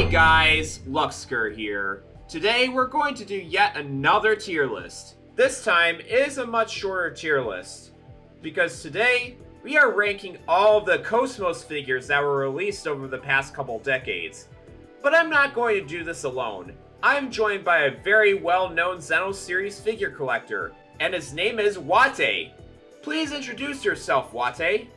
Hey guys, Luxker here. Today we're going to do yet another tier list. This time is a much shorter tier list, because today we are ranking all of the KOS-MOS figures that were released over the past couple decades. But I'm not going to do this alone. I'm joined by a very well-known Xeno series figure collector, and his name is Watte. Please introduce yourself, Watte.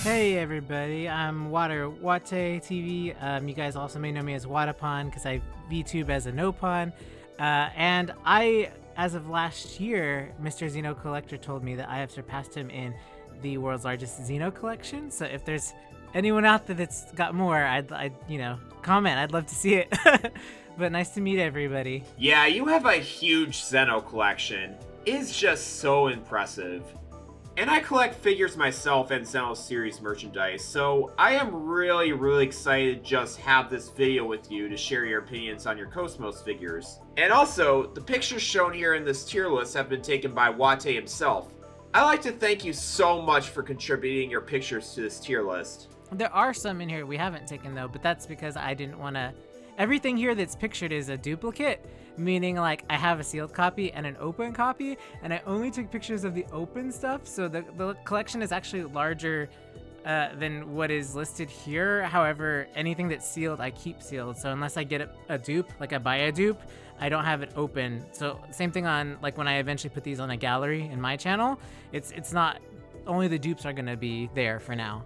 Hey everybody, I'm Watte TV. You guys also may know me as Wattepon because I VTube as a Nopon. And I, as of last year, Mr. Xeno Collector told me that I have surpassed him in the world's largest Xeno collection. So if there's anyone out there that's got more, I'd comment. I'd love to see it. But nice to meet everybody. Yeah, you have a huge Xeno collection. It's just so impressive. And I collect figures myself and Xeno series merchandise, so I am really excited to just have this video with you to share your opinions on your KOS-MOS figures. And also, the pictures shown here in this tier list have been taken by Watte himself. I'd like to thank you so much for contributing your pictures to this tier list. There are some in here we haven't taken though, but that's because I didn't want to... Everything here that's pictured is a duplicate, meaning like I have a sealed copy and an open copy, and I only took pictures of the open stuff, so the collection is actually larger than what is listed here. However, anything that's sealed, I keep sealed, so unless I get a dupe, like I buy a dupe, I don't have it open. So same thing on, like when I eventually put these on a gallery in my channel, it's not, only the dupes are gonna be there for now,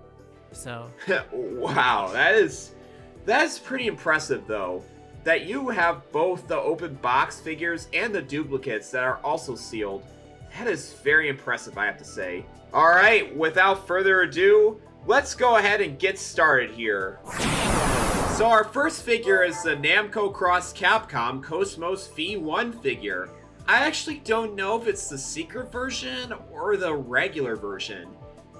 so. Wow, that's pretty impressive though. That you have both the open box figures and the duplicates that are also sealed. That is very impressive, I have to say. Alright, without further ado, let's go ahead and get started here. So our first figure is the Namco x Capcom KOS-MOS V1 figure. I actually don't know if it's the secret version or the regular version.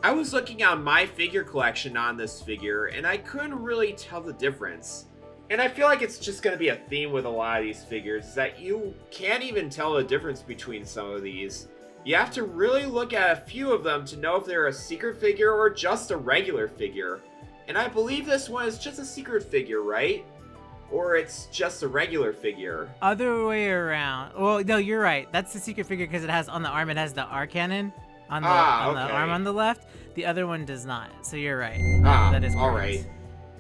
I was looking on MyFigureCollection on this figure, and I couldn't really tell the difference. And I feel like it's just going to be a theme with a lot of these figures, is that you can't even tell the difference between some of these. You have to really look at a few of them to know if they're a secret figure or just a regular figure. And I believe this one is just a secret figure, right? Or it's just a regular figure. Other way around. Well, no, you're right. That's the secret figure because it has on the arm, it has the R cannon on the, the arm on the left. The other one does not. So you're right. That is correct. Alright.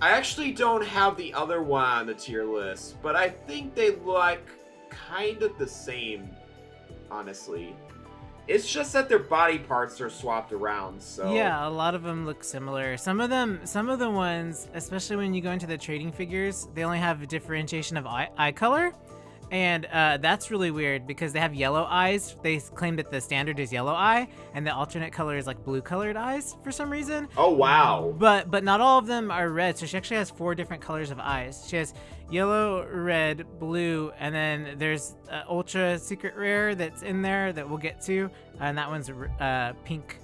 I actually don't have the other one on the tier list, but I think they look kind of the same, honestly. It's just that their body parts are swapped around, so... Yeah, a lot of them look similar. Some of the ones, especially when you go into the trading figures, they only have a differentiation of eye color. And that's really weird because they have yellow eyes. They claim that the standard is yellow eye, and the alternate color is like blue colored eyes for some reason. Oh, wow. But not all of them are red, so she actually has 4 different colors of eyes. She has yellow, red, blue, and then there's ultra secret rare that's in there that we'll get to, and that one's pink.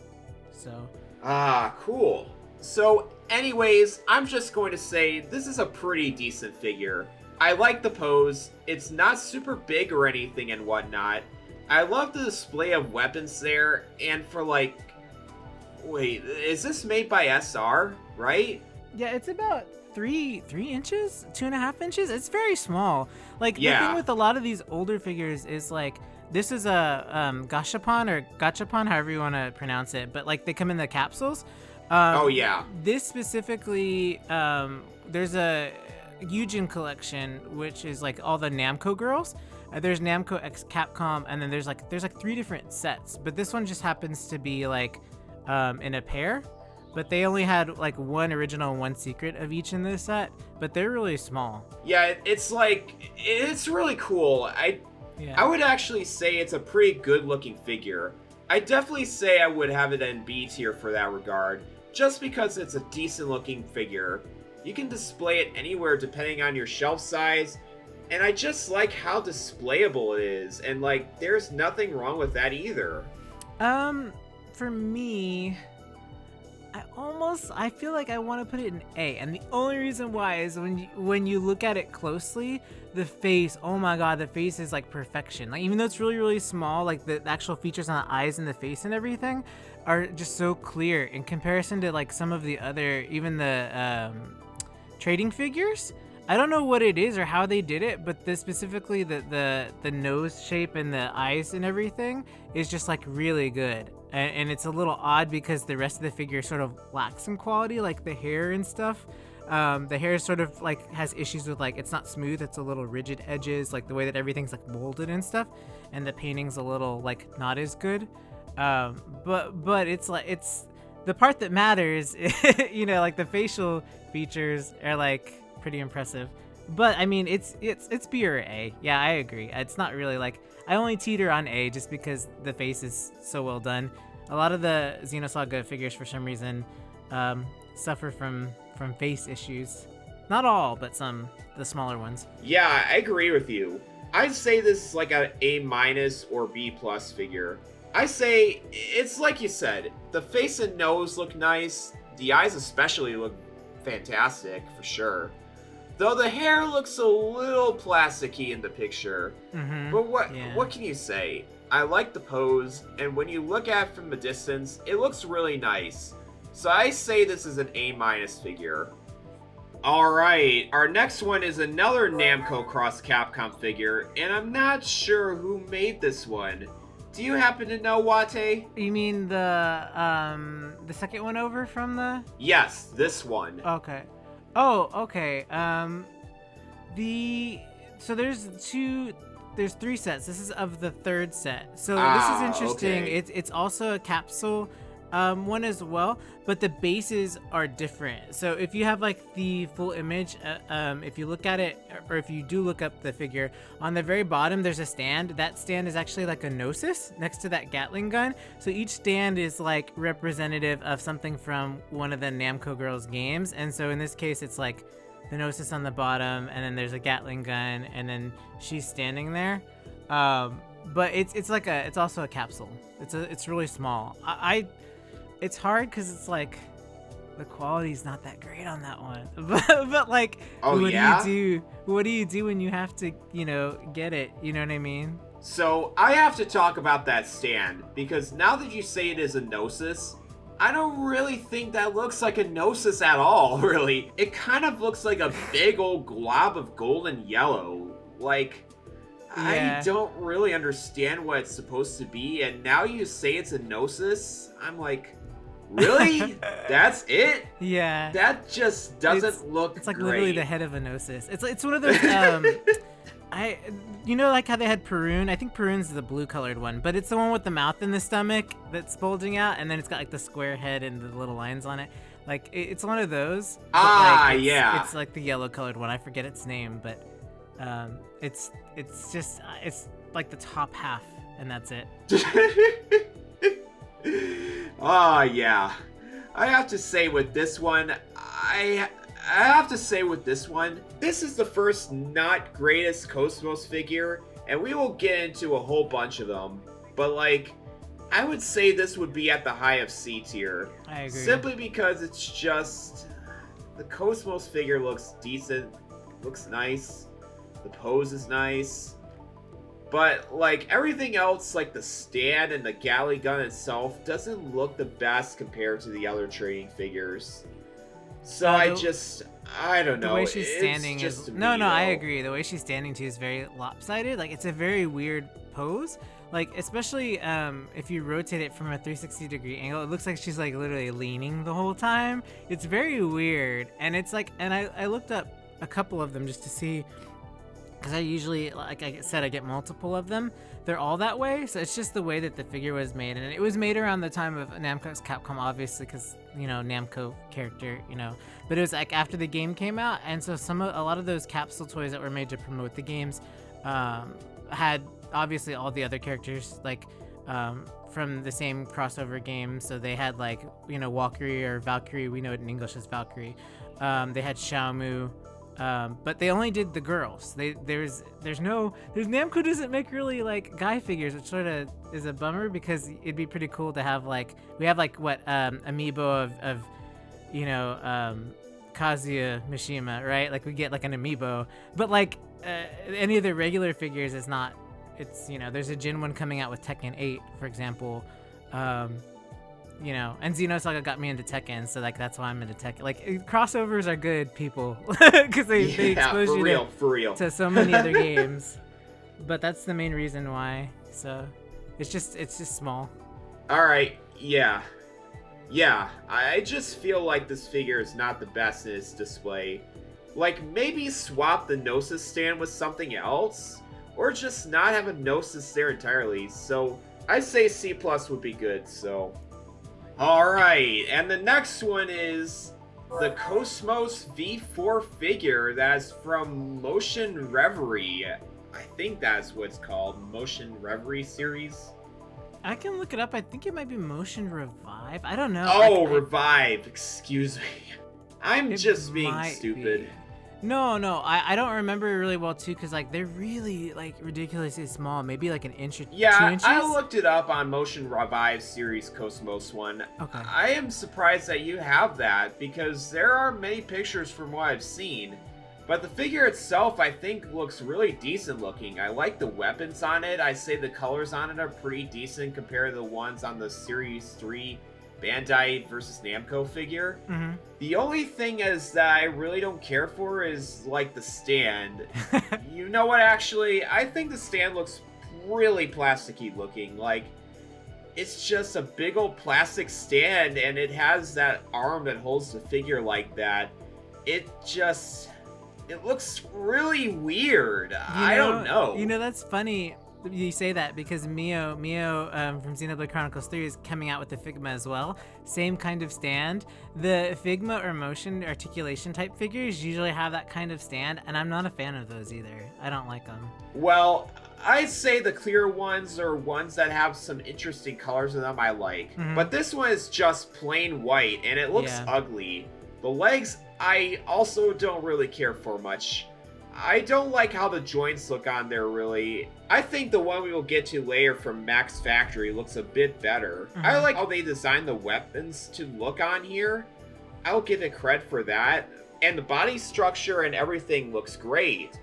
So. Ah, cool. So anyways, I'm just going to say this is a pretty decent figure. I like the pose. It's not super big or anything and whatnot. I love the display of weapons there, and for like... Wait, is this made by SR, right? Yeah, it's about 3 inches? 2.5 inches? It's very small. Like, yeah. The thing with a lot of these older figures is like, this is a gashapon or gachapon, however you want to pronounce it, but like they come in the capsules. Oh yeah. This specifically, there's a Yujin collection, which is like all the Namco girls. There's Namco x Capcom, and then there's like 3 different sets, but this one just happens to be like in a pair, but they only had like 1 original and 1 secret of each in this set, but they're really small. Yeah, it's really cool. I would actually say it's a pretty good looking figure. I definitely say I would have it in B tier for that regard, just because it's a decent looking figure. You can display it anywhere depending on your shelf size, and I just like how displayable it is, and like there's nothing wrong with that either. For me, I feel like I want to put it in A, and the only reason why is when you look at it closely, the face, oh my god, the face is like perfection. Like, even though it's really small, like the actual features on the eyes and the face and everything are just so clear in comparison to like some of the other, even the trading figures. I don't know what it is or how they did it, but specifically the nose shape and the eyes and everything is just like really good. And it's a little odd because the rest of the figure sort of lacks some quality, like the hair and stuff. The hair sort of like has issues with like it's not smooth, it's a little rigid edges, like the way that everything's like molded and stuff, and the painting's a little like not as good. But it's like it's the part that matters, you know, like the facial features are like pretty impressive. But I mean, it's B or A. Yeah, I agree. It's not really like I only teeter on A just because the face is so well done. A lot of the Xenosaga figures, for some reason, suffer from face issues. Not all, but some, the smaller ones. Yeah, I agree with you. I'd say this is like an A- or B+ figure. I say it's like you said. The face and nose look nice. The eyes especially look fantastic for sure. Though the hair looks a little plasticky in the picture. Mm-hmm. But what can you say? I like the pose, and when you look at it from a distance, it looks really nice. So I say this is an A- figure. Alright, our next one is another Namco Cross Capcom figure, and I'm not sure who made this one. Do you happen to know, Watte? You mean the second one over from the? Yes, this one. Okay. Oh, okay. So there's three sets. This is of the third set. So this is interesting. Okay. It's also a capsule one as well, but the bases are different. So if you have like the full image, if you look at it, or if you do look up the figure, on the very bottom there's a stand. That stand is actually like a Gnosis next to that Gatling gun. So each stand is like representative of something from one of the Namco Girls games. And so in this case, it's like the Gnosis on the bottom, and then there's a Gatling gun, and then she's standing there. But it's also a capsule. It's really small. It's hard because it's like the quality's not that great on that one. but like, what do you do? What do you do when you have to, get it? You know what I mean? So I have to talk about that stand, because now that you say it is a Gnosis, I don't really think that looks like a Gnosis at all, really. It kind of looks like a big old glob of golden yellow. Like, yeah. I don't really understand what it's supposed to be, and now you say it's a Gnosis, I'm like, really? That's it? Yeah. That just doesn't look It's like great. literally the head of a Gnosis. It's one of those, like how they had Perun? I think Perun's the blue colored one, but it's the one with the mouth in the stomach that's bulging out, and then it's got like the square head and the little lines on it. Like, it's one of those. Yeah. It's like the yellow colored one. I forget its name, but it's just, it's like the top half, and that's it. Yeah. I have to say with this one, this is the first not greatest KOS-MOS figure, and we will get into a whole bunch of them. But like, I would say this would be at the high of C tier. I agree. Simply because it's just, the KOS-MOS figure looks decent, looks nice, the pose is nice. But, like, everything else, like the stand and the galley gun itself, doesn't look the best compared to the other trading figures. So I don't know. The way she's standing is... I agree. The way she's standing, too, is very lopsided. Like, it's a very weird pose. Like, especially if you rotate it from a 360-degree angle, it looks like she's, like, literally leaning the whole time. It's very weird. And it's, like... And I looked up a couple of them just to see... Because I usually, like I said, I get multiple of them. They're all that way, so it's just the way that the figure was made. And it was made around the time of Namco's Capcom, obviously, because, Namco character, But it was, like, after the game came out, and so a lot of those capsule toys that were made to promote the games had, obviously, all the other characters, like, from the same crossover game. So they had, like, Walkyrie or Valkyrie. We know it in English as Valkyrie. They had Xiaomu. But they only did the girls. There's Namco doesn't make really like guy figures, which sort of is a bummer because it'd be pretty cool to have like amiibo of Kazuya Mishima, right? Like we get like an amiibo, but like any of the regular figures is not. It's there's a Jin one coming out with Tekken 8, for example. you know, and Xenosaga got me into Tekken, so like that's why I'm into Tekken. Like crossovers are good, people, because they expose you for real. to so many other games. But that's the main reason why. So it's just small. All right, yeah. I just feel like this figure is not the best in its display. Like maybe swap the Gnosis stand with something else, or just not have a Gnosis there entirely. So I say C+ would be good. So. Alright, and the next one is the KOS-MOS V4 figure that's from Motion Reverie. I think that's what it's called, Motion Reverie series. I can look it up. I think it might be Motion Revive. I don't know. Oh, Revive. Excuse me. I'm just being stupid. Be. No, I don't remember really well too, because like they're really like ridiculously small, maybe like an inch or 2 inches. I looked it up on Motion Revive series KOS-MOS one. Okay. I am surprised that you have that, because there are many pictures from what I've seen, but the figure itself I think looks really decent looking. I like the weapons on it. I say the colors on it are pretty decent compared to the ones on the Series 3 Bandai versus Namco figure. Mm-hmm. The only thing is that I really don't care for is like the stand. You know what, actually? I think the stand looks really plasticky looking. Like, it's just a big old plastic stand, and it has that arm that holds the figure like that. It looks really weird. I don't know. You know, that's funny you say that, because Mio from Xenoblade Chronicles 3 is coming out with the Figma as well. Same kind of stand. The Figma or motion articulation type figures usually have that kind of stand, and I'm not a fan of those either. I don't like them. Well, I'd say the clear ones are ones that have some interesting colors in them I like. Mm-hmm. But this one is just plain white, and it looks ugly. The legs, I also don't really care for much. I don't like how the joints look on there, really. I think the one we will get to later from Max Factory looks a bit better. Mm-hmm. I like how they designed the weapons to look on here. I'll give it credit for that. And the body structure and everything looks great.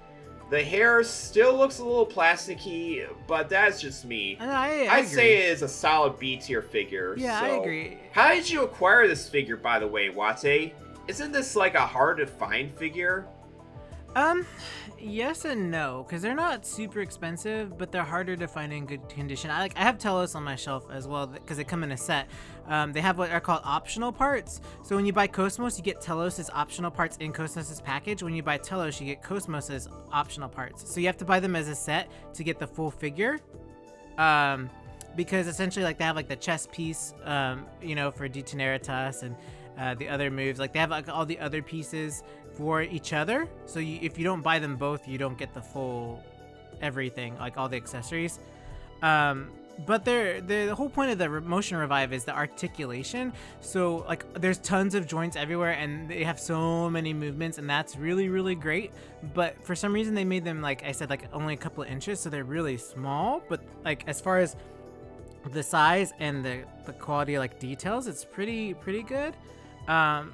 The hair still looks a little plasticky, but that's just me. I'd say it is a solid B tier figure. Yeah, so. I agree. How did you acquire this figure, by the way, Watte? Isn't this like a hard to find figure? Yes and no, because they're not super expensive, but they're harder to find in good condition. I have Telos on my shelf as well, because they come in a set. They have what are called optional parts. So when you buy KOS-MOS, you get Telos' optional parts in KOS-MOS' package. When you buy Telos, you get KOS-MOS' optional parts. So you have to buy them as a set to get the full figure. Because essentially, like, they have like the chest piece, you know, for Deteneritas and the other moves. Like, they have like all the other pieces for each other, so if you don't buy them both, you don't get the full everything, like all the accessories. But the whole point of the Motion Revive is the articulation. So like there's tons of joints everywhere, and they have so many movements, and that's really, really great. But for some reason they made them, like I said, like only a couple of inches, so they're really small. But like as far as the size and the quality of like details, it's pretty good.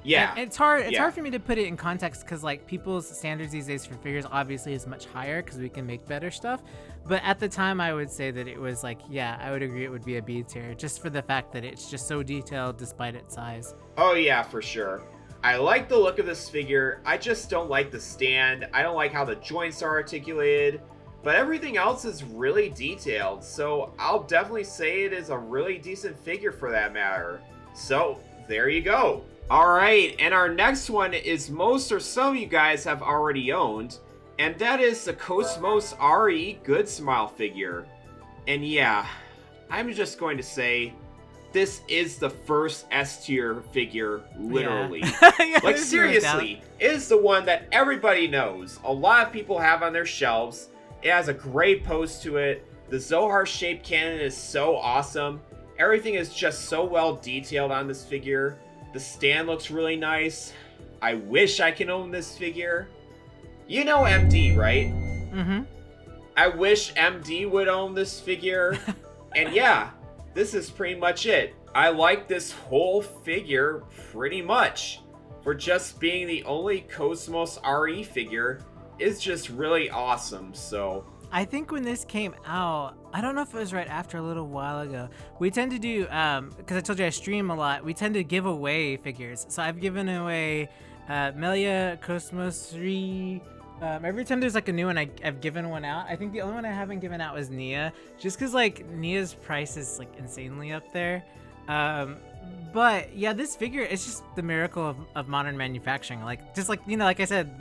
It's hard for me to put it in context, because like people's standards these days for figures obviously is much higher, because we can make better stuff. But at the time I would say that it was like, yeah, I would agree it would be a B tier, just for the fact that it's just so detailed despite its size. Oh yeah, for sure. I like the look of this figure. I just don't like the stand. I don't like how the joints are articulated, but everything else is really detailed, so I'll definitely say it is a really decent figure for that matter. So there you go. Alright, and our next one is most or some of you guys have already owned, and that is the KOS-MOS RE Good Smile figure. And yeah, I'm just going to say, this is the first S tier figure, literally. Yeah. Like seriously, it is the one that everybody knows. A lot of people have on their shelves. It has a great pose to it. The Zohar shaped cannon is so awesome. Everything is just so well detailed on this figure. The stand looks really nice. I wish I can own this figure. You know MD, right? Mm-hmm. I wish MD would own this figure. And yeah, this is pretty much it. I like this whole figure pretty much. For just being the only KOS-MOS RE figure is just really awesome. So I think when this came out, I don't know if it was right after, a little while ago. We tend to do, because I told you I stream a lot, we tend to give away figures. So I've given away Melia, KOS-MOS 3. Every time there's like a new one, I've given one out. I think the only one I haven't given out was Nia, just because like Nia's price is like insanely up there. But yeah, this figure, it's just the miracle of modern manufacturing. Like, just like, like I said,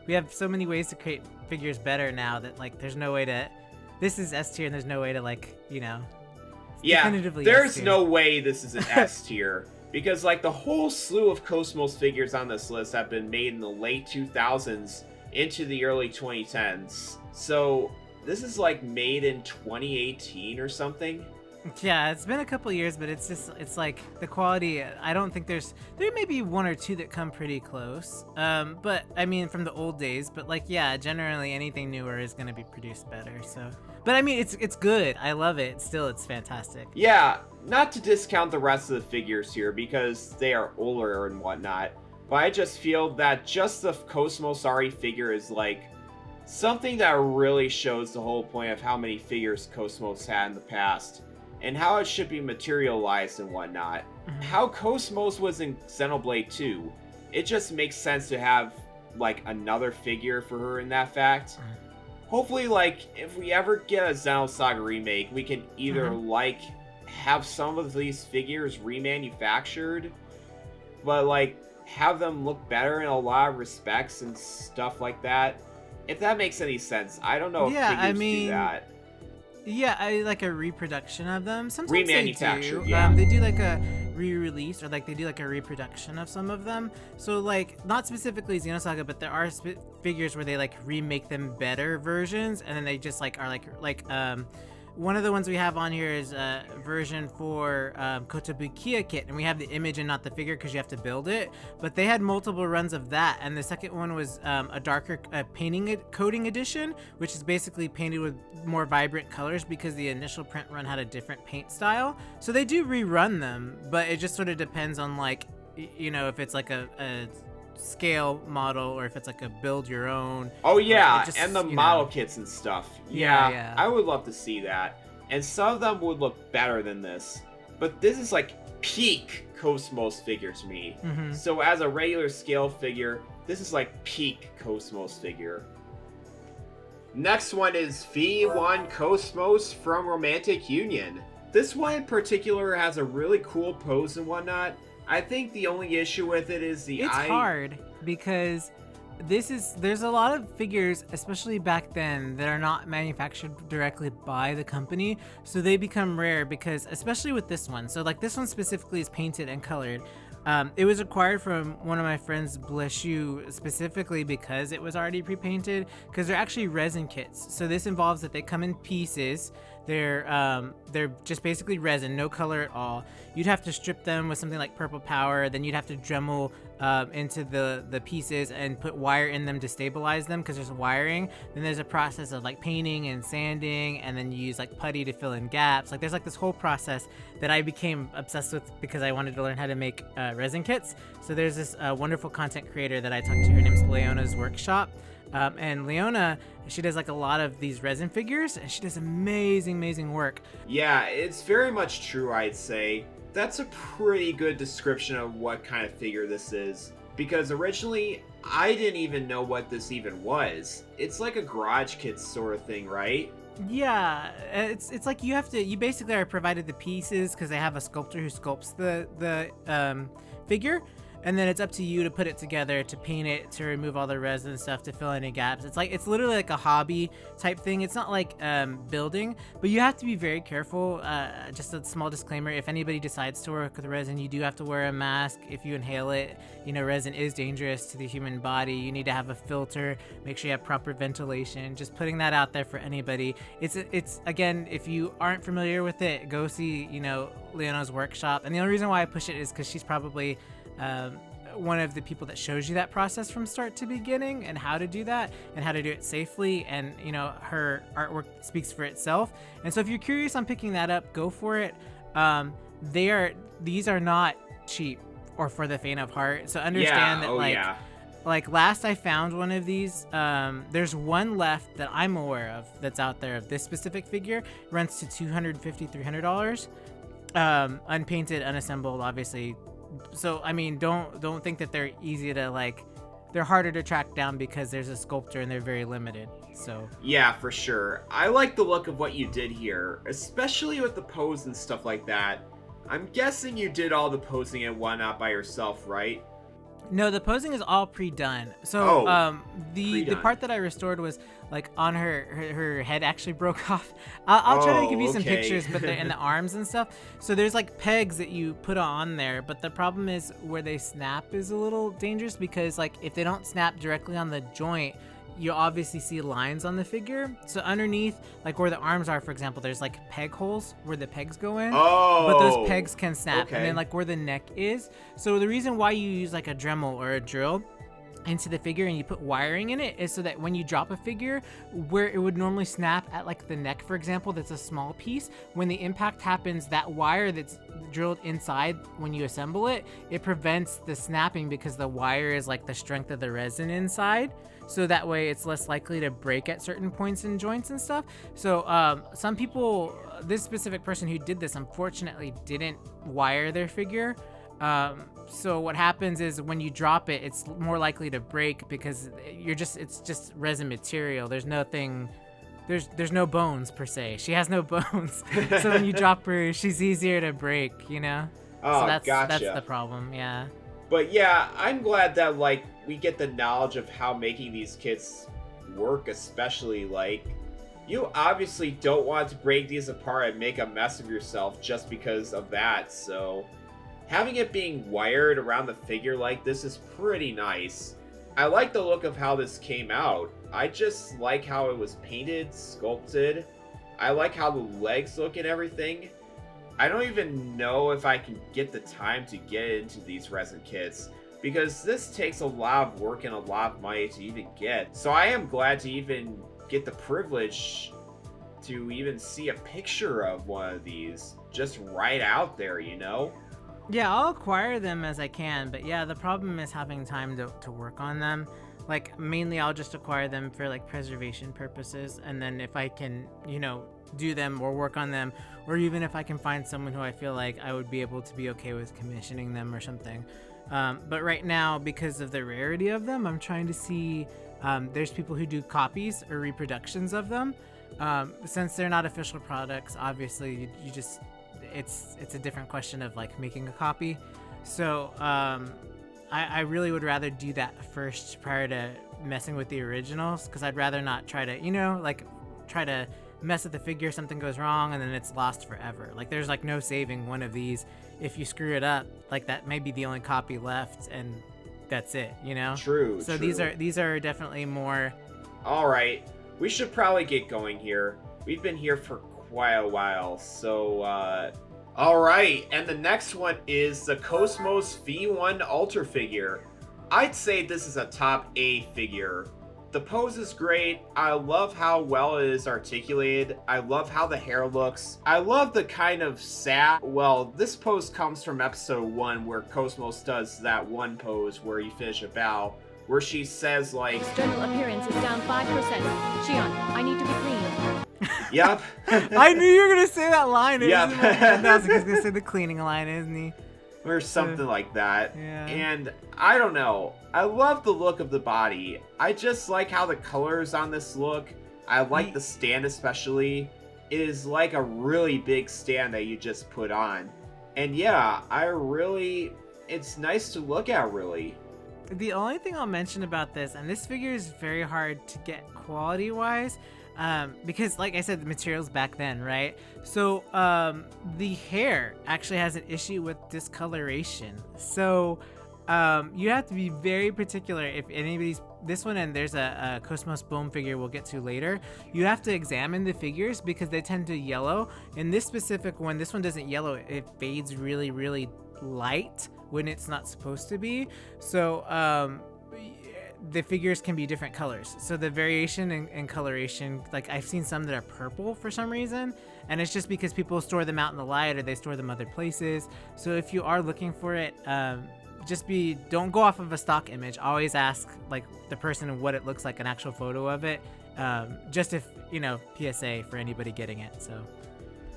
we have so many ways to create figures better now that like there's no way to, this is S tier and there's no way to like, definitively there's S-tier. no way this is an S tier. Because like the whole slew of KOS-MOS figures on this list have been made in the late 2000s into the early 2010s. So this is like made in 2018 or something. Yeah, it's been a couple years, but it's like the quality, I don't think there may be one or two that come pretty close. But I mean, from the old days, but like, yeah, generally anything newer is going to be produced better. So, but I mean, it's good. I love it. Still, it's fantastic. Yeah, not to discount the rest of the figures here because they are older and whatnot, but I just feel that just the KOS-MOS Ari figure is like something that really shows the whole point of how many figures KOS-MOS had in the past. And how it should be materialized and whatnot. Mm-hmm. How KOS-MOS was in Xenoblade 2, it just makes sense to have, like, another figure for her in that fact. Mm-hmm. Hopefully, like, if we ever get a Xenosaga remake, we can either, like, have some of these figures remanufactured, but, like, have them look better in a lot of respects and stuff like that. If that makes any sense. I don't know if figures do that. Yeah, I like a reproduction of them. Sometimes remanufactured, they do. Yeah. They do like a re-release, or like they do like a reproduction of some of them. So like, not specifically Xenosaga, but there are figures where they like remake them better versions, and then they just like are like one of the ones we have on here is a version for Kotobukiya kit, and we have the image and not the figure because you have to build it. But they had multiple runs of that, and the second one was a darker coating edition, which is basically painted with more vibrant colors because the initial print run had a different paint style. So they do rerun them, but it just sort of depends on like, if it's like a scale model or if it's like a build your own. Oh yeah, and the model kits and stuff. Yeah, I would love to see that. And some of them would look better than this. But this is like peak KOS-MOS figure to me. Mm-hmm. So as a regular scale figure, this is like peak KOS-MOS figure. Next one is V1 KOS-MOS from Romantic Union. This one in particular has a really cool pose and whatnot. I think the only issue with it is the eye. It's hard because there's a lot of figures, especially back then, that are not manufactured directly by the company, so they become rare because, especially with this one. So like this one specifically is painted and colored. It was acquired from one of my friends, bless you, specifically because it was already pre-painted, because they're actually resin kits. So this involves that they come in pieces. They're just basically resin, no color at all. You'd have to strip them with something like purple power, then you'd have to Dremel into the pieces and put wire in them to stabilize them because there's wiring. Then there's a process of like painting and sanding, and then you use like putty to fill in gaps. Like there's like this whole process that I became obsessed with because I wanted to learn how to make resin kits. So there's this wonderful content creator that I talked to. Her name's Leona's Workshop. And Leona, she does like a lot of these resin figures, and she does amazing work. Yeah, it's very much true, I'd say. That's a pretty good description of what kind of figure this is. Because originally, I didn't even know what this even was. It's like a garage kit sort of thing, right? Yeah, it's like you basically are provided the pieces because they have a sculptor who sculpts the figure. And then it's up to you to put it together, to paint it, to remove all the resin stuff, to fill any gaps. It's literally like a hobby type thing. It's not like building, but you have to be very careful. Just a small disclaimer: if anybody decides to work with resin, you do have to wear a mask if you inhale it. Resin is dangerous to the human body. You need to have a filter. Make sure you have proper ventilation. Just putting that out there for anybody. It's again, if you aren't familiar with it, go see Leona's Workshop. And the only reason why I push it is because she's probably one of the people that shows you that process from start to beginning and how to do that and how to do it safely, and her artwork speaks for itself. And so if you're curious on picking that up, go for it. These are not cheap or for the faint of heart, so understand that like last I found one of these, there's one left that I'm aware of that's out there of this specific figure. Runs to $250, $300. Unpainted, unassembled, obviously. So I mean, don't think that they're easy to like. They're harder to track down because there's a sculptor and they're very limited. So yeah, for sure. I like the look of what you did here, especially with the pose and stuff like that. I'm guessing you did all the posing and whatnot by yourself, right? no, the posing is all pre-done. So the pre-done. part that I restored was like on her head actually broke off. I'll try to give you some okay. pictures, but they're in the arms and stuff. So there's like pegs that you put on there, but the problem is where they snap is a little dangerous because like if they don't snap directly on the joint, you obviously see lines on the figure. So underneath, like where the arms are, for example, there's like peg holes where the pegs go in. Oh. But those pegs can snap. Okay. And then like where the neck is. So the reason why you use like a Dremel or a drill into the figure and you put wiring in it is so that when you drop a figure where it would normally snap at like the neck, for example, that's a small piece, when the impact happens, that wire that's drilled inside when you assemble it, it prevents the snapping because the wire is like the strength of the resin inside. So that way it's less likely to break at certain points and joints and stuff. So some people, this specific person who did this, unfortunately didn't wire their figure. So what happens is when you drop it, it's more likely to break because it's just resin material. There's nothing, there's no bones per se. She has no bones. So when you drop her, she's easier to break, you know? Oh, So that's gotcha. the problem, yeah. But yeah, I'm glad that like we get the knowledge of how making these kits work, especially like you obviously don't want to break these apart and make a mess of yourself just because of that. So having it being wired around the figure like this is pretty nice. I like the look of how this came out. I just like how it was painted, sculpted. I like how the legs look and everything. I don't even know if I can get the time to get into these resin kits because this takes a lot of work and a lot of money to even get. So I am glad to even get the privilege to even see a picture of one of these just right out there, you know? Yeah, I'll acquire them as I can, but yeah, the problem is having time to work on them. Like, mainly I'll just acquire them for, like, preservation purposes, and then if I can, you know, do them or work on them, or even if I can find someone who I feel like I would be able to be okay with commissioning them or something. But right now, because of the rarity of them, I'm trying to see, there's people who do copies or reproductions of them. Since they're not official products, obviously, you just... It's a different question of like making a copy. So I really would rather do that first prior to messing with the originals, because I'd rather not try to, you know, like try to mess with the figure, something goes wrong and then it's lost forever. Like there's like no saving one of these. If you screw it up, like that may be the only copy left and that's it, you know? True. So these are definitely more... All right, we should probably get going here. We've been here for quite a while, so all right, and the next one is the KOS-MOS V1 Alter figure. I'd say this is a top A figure. The pose is great. I love how well it is articulated. I love how the hair looks. I love the kind of sad... Well, this pose comes from episode 1 where KOS-MOS does that one pose where you finish a bow, where she says like... External appearance is down 5%. Shion, I need to be clean. Yep. I knew you were going to say that line. Yep. I was going to say the cleaning line, isn't he? Or something like that. Yeah. And I don't know. I love the look of the body. I just like how the colors on this look. I like the stand especially. It is like a really big stand that you just put on. And yeah, it's nice to look at, really. The only thing I'll mention about this, and this figure is very hard to get quality-wise, because like I said, the materials back then, right? So the hair actually has an issue with discoloration. So you have to be very particular if anybody's... This one, and there's a KOS-MOS bone figure we'll get to later. You have to examine the figures because they tend to yellow. In this specific one, this one doesn't yellow. It fades really, really light when it's not supposed to be. So the figures can be different colors. So the variation in coloration, like I've seen some that are purple for some reason, and it's just because people store them out in the light or they store them other places. So if you are looking for it, don't go off of a stock image. Always ask like the person what it looks like, an actual photo of it. Just if, PSA for anybody getting it, so.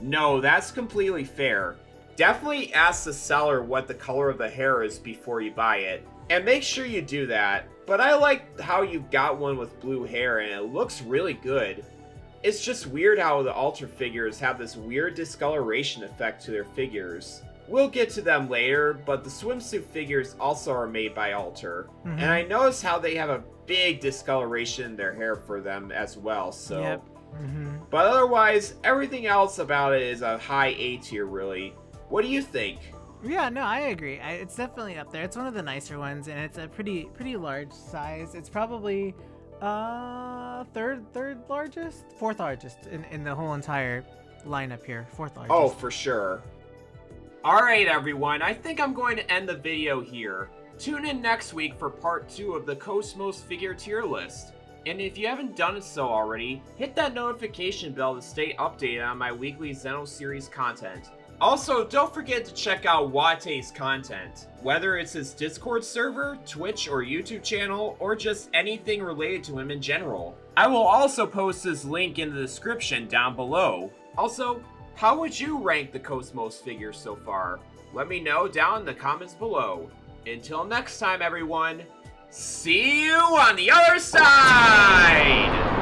No, that's completely fair. Definitely ask the seller what the color of the hair is before you buy it. And make sure you do that. But I like how you got one with blue hair and it looks really good. It's just weird how the Alter figures have this weird discoloration effect to their figures. We'll get to them later, but the swimsuit figures also are made by Alter. Mm-hmm. And I notice how they have a big discoloration in their hair for them as well, so... Yep. Mm-hmm. But otherwise, everything else about it is a high A tier, really. What do you think? Yeah, no, I agree. It's definitely up there. It's one of the nicer ones, and it's a pretty large size. It's probably fourth largest in the whole entire lineup here. Fourth largest. Oh, for sure. Alright everyone, I think I'm going to end the video here. Tune in next week for part 2 of the KOS-MOS figure tier list. And if you haven't done it so already, hit that notification bell to stay updated on my weekly Xeno series content. Also, don't forget to check out Watte's content, whether it's his Discord server, Twitch or YouTube channel, or just anything related to him in general. I will also post his link in the description down below. Also, how would you rank the KOS-MOS figures so far? Let me know down in the comments below. Until next time everyone, see you on the other side!